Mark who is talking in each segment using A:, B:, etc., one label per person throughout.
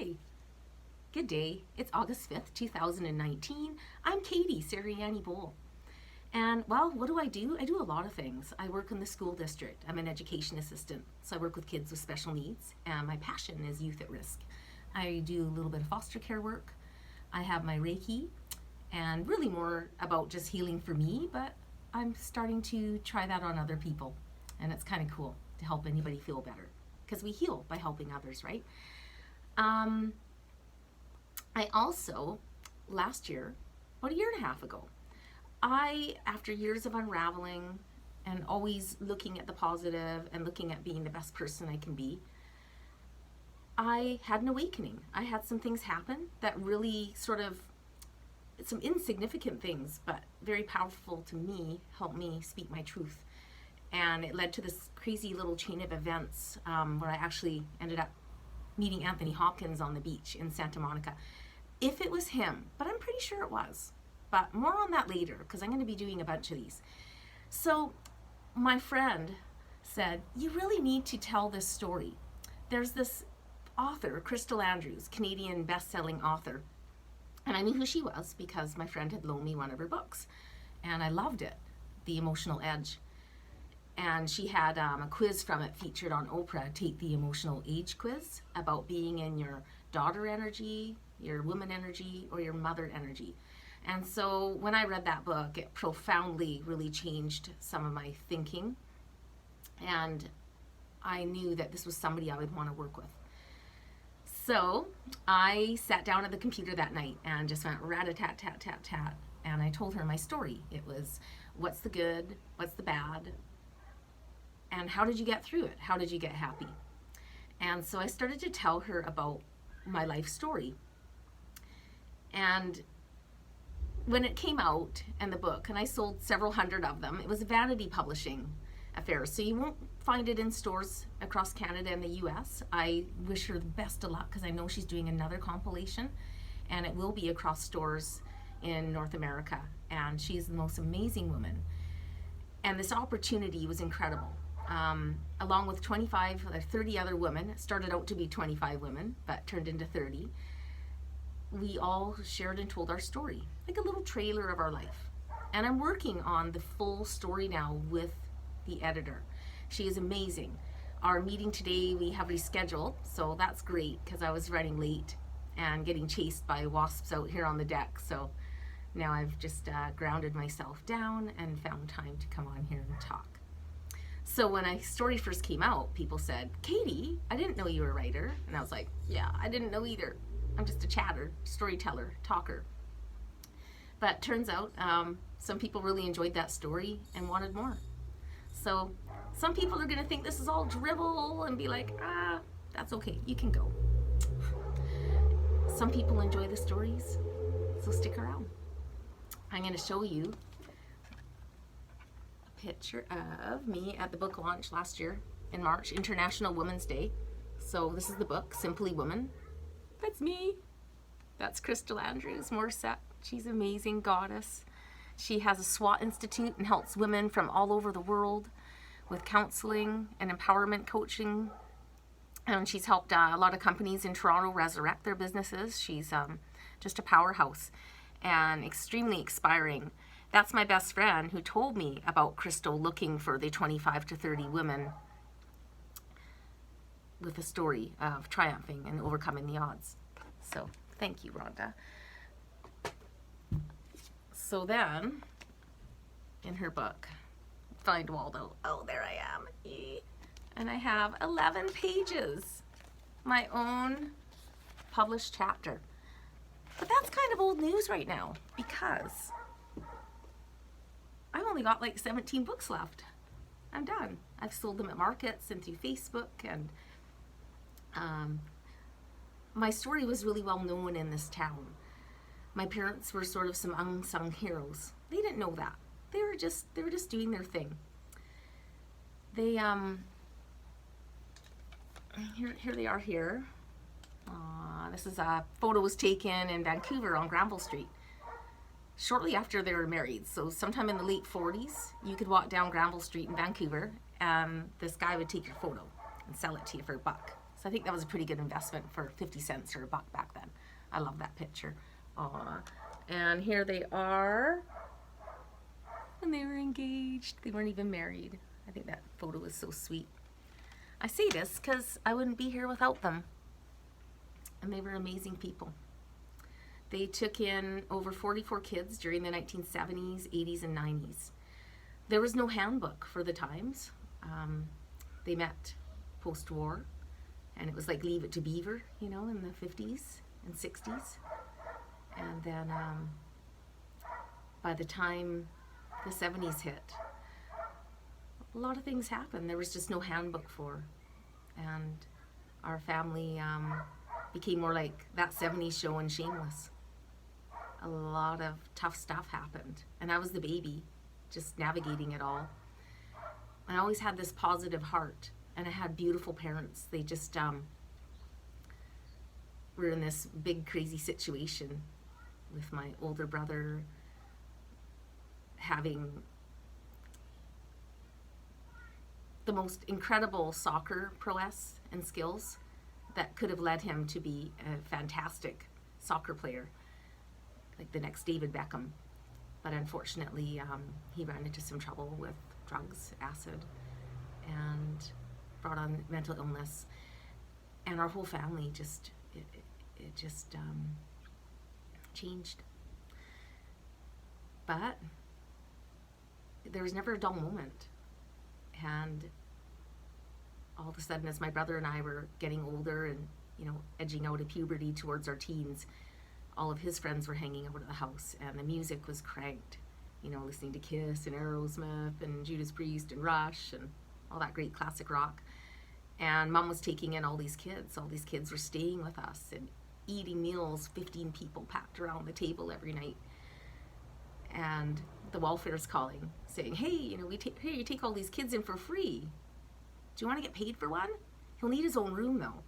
A: Hi. Good day. It's August 5th, 2019. I'm Katie, Sariani Bowl. And, well, what do? I do a lot of things. I work in the school district. I'm an education assistant, so I work with kids with special needs, and my passion is youth at risk. I do a little bit of foster care work. I have my Reiki, and really more about just healing for me, but I'm starting to try that on other people, and it's kind of cool to help anybody feel better, because we heal by helping others, right? I also, last year, about a year and a half ago, after years of unraveling and always looking at the positive and looking at being the best person I can be, I had an awakening. I had some things happen that really some insignificant things, but very powerful to me, helped me speak my truth. And it led to this crazy little chain of events where I actually ended up meeting Anthony Hopkins on the beach in Santa Monica. If it was him, but I'm pretty sure it was. But more on that later, because I'm going to be doing a bunch of these. So my friend said, you really need to tell this story. There's this author, Crystal Andrews, Canadian best-selling author. And I knew who she was because my friend had loaned me one of her books. And I loved it, The Emotional Edge. And she had a quiz from it featured on Oprah, Take the Emotional Age Quiz, about being in your daughter energy, your woman energy, or your mother energy. And so when I read that book, it profoundly really changed some of my thinking. And I knew that this was somebody I would want to work with. So I sat down at the computer that night and just went rat-a-tat-tat-tat-tat. And I told her my story. It was, what's the good, what's the bad, and how did you get through it? How did you get happy? And so I started to tell her about my life story. And when it came out in the book, and I sold several hundred of them, it was a vanity publishing affair, so you won't find it in stores across Canada and the US. I wish her the best of luck because I know she's doing another compilation, and it will be across stores in North America. And she's the most amazing woman. And this opportunity was incredible. Along with 25 or 30 other women, it started out to be 25 women, but turned into 30. We all shared and told our story, like a little trailer of our life. And I'm working on the full story now with the editor. She is amazing. Our meeting today we have rescheduled, so that's great because I was running late and getting chased by wasps out here on the deck. So now I've just grounded myself down and found time to come on here and talk. So when my story first came out, people said, Katie, I didn't know you were a writer. And I was like, yeah, I didn't know either. I'm just a chatter, storyteller, talker. But turns out some people really enjoyed that story and wanted more. So some people are going to think this is all dribble and be like, that's okay, you can go. Some people enjoy the stories, so stick around. I'm going to show you a picture of me at the book launch last year in March, International Women's Day. So this is the book, Simply Woman. That's me. That's Crystal Andrus Morrisette. She's an amazing goddess. She has a SWAT Institute and helps women from all over the world with counseling and empowerment coaching. And she's helped a lot of companies in Toronto resurrect their businesses. She's just a powerhouse and extremely inspiring. That's my best friend who told me about Crystal looking for the 25 to 30 women with a story of triumphing and overcoming the odds. So thank you, Rhonda. So then, in her book, Find Waldo. Oh, there I am. And I have 11 pages, my own published chapter. But that's kind of old news right now because I've only got like 17 books left. I'm done. I've sold them at markets and through Facebook, and my story was really well known in this town. My parents were sort of some unsung heroes. They didn't know that. They were just doing their thing. They here they are here. This is a photo was taken in Vancouver on Granville Street shortly after they were married. So sometime in the late 40s, you could walk down Granville Street in Vancouver and this guy would take your photo and sell it to you for $1. So I think that was a pretty good investment for 50 cents or $1 back then. I love that picture. Aww. And here they are when they were engaged. They weren't even married. I think that photo is so sweet. I say this because I wouldn't be here without them. And they were amazing people. They took in over 44 kids during the 1970s, 80s, and 90s. There was no handbook for the times. They met post-war, and it was like Leave It to Beaver, you know, in the 50s and 60s. And then by the time the 70s hit, a lot of things happened. There was just no handbook for. And our family became more like that 70s show in Shameless. A lot of tough stuff happened. And I was the baby, just navigating it all. I always had this positive heart, and I had beautiful parents. They just were in this big crazy situation with my older brother having the most incredible soccer prowess and skills that could have led him to be a fantastic soccer player, like the next David Beckham. But unfortunately, he ran into some trouble with drugs, acid, and brought on mental illness. And our whole family just, it just changed. But there was never a dull moment. And all of a sudden, as my brother and I were getting older and, you know, edging out of puberty towards our teens, all of his friends were hanging out at the house, and the music was cranked, you know, listening to Kiss and Aerosmith and Judas Priest and Rush and all that great classic rock. And Mom was taking in all these kids. All these kids were staying with us and eating meals, 15 people packed around the table every night. And the welfare's calling, saying, hey, you know, you take all these kids in for free. Do you want to get paid for one? He'll need his own room, though.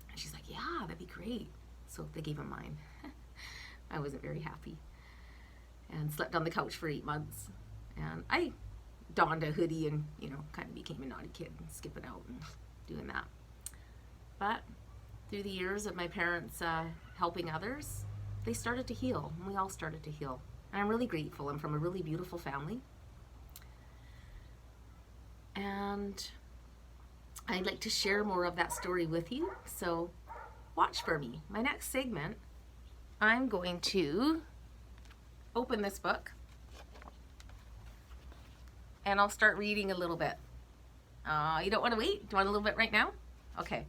A: And she's like, yeah, that'd be great. So they gave him mine. I wasn't very happy. And slept on the couch for 8 months. And I donned a hoodie and, you know, kind of became a naughty kid and skipping out and doing that. But through the years of my parents helping others, they started to heal, and we all started to heal. And I'm really grateful. I'm from a really beautiful family. And I'd like to share more of that story with you, so watch for me. My next segment, I'm going to open this book and I'll start reading a little bit. You don't want to wait? Do you want a little bit right now? Okay.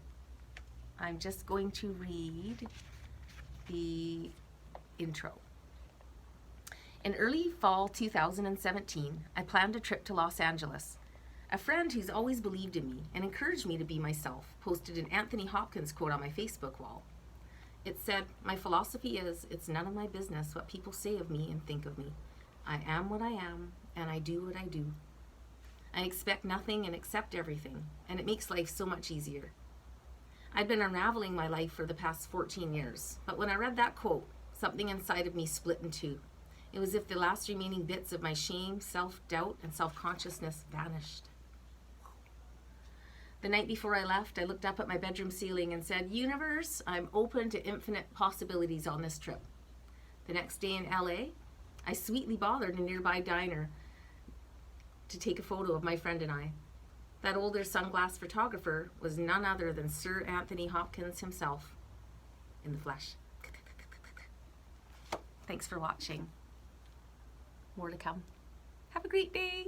A: I'm just going to read the intro. In early fall 2017, I planned a trip to Los Angeles. A friend who's always believed in me and encouraged me to be myself posted an Anthony Hopkins quote on my Facebook wall. It said, my philosophy is, it's none of my business what people say of me and think of me. I am what I am, and I do what I do. I expect nothing and accept everything, and it makes life so much easier. I've been unraveling my life for the past 14 years, but when I read that quote, something inside of me split in two. It was as if the last remaining bits of my shame, self-doubt, and self-consciousness vanished. The night before I left, I looked up at my bedroom ceiling and said, Universe, I'm open to infinite possibilities on this trip. The next day in LA, I sweetly bothered a nearby diner to take a photo of my friend and I. That older sunglass photographer was none other than Sir Anthony Hopkins himself, in the flesh. Thanks for watching. More to come. Have a great day.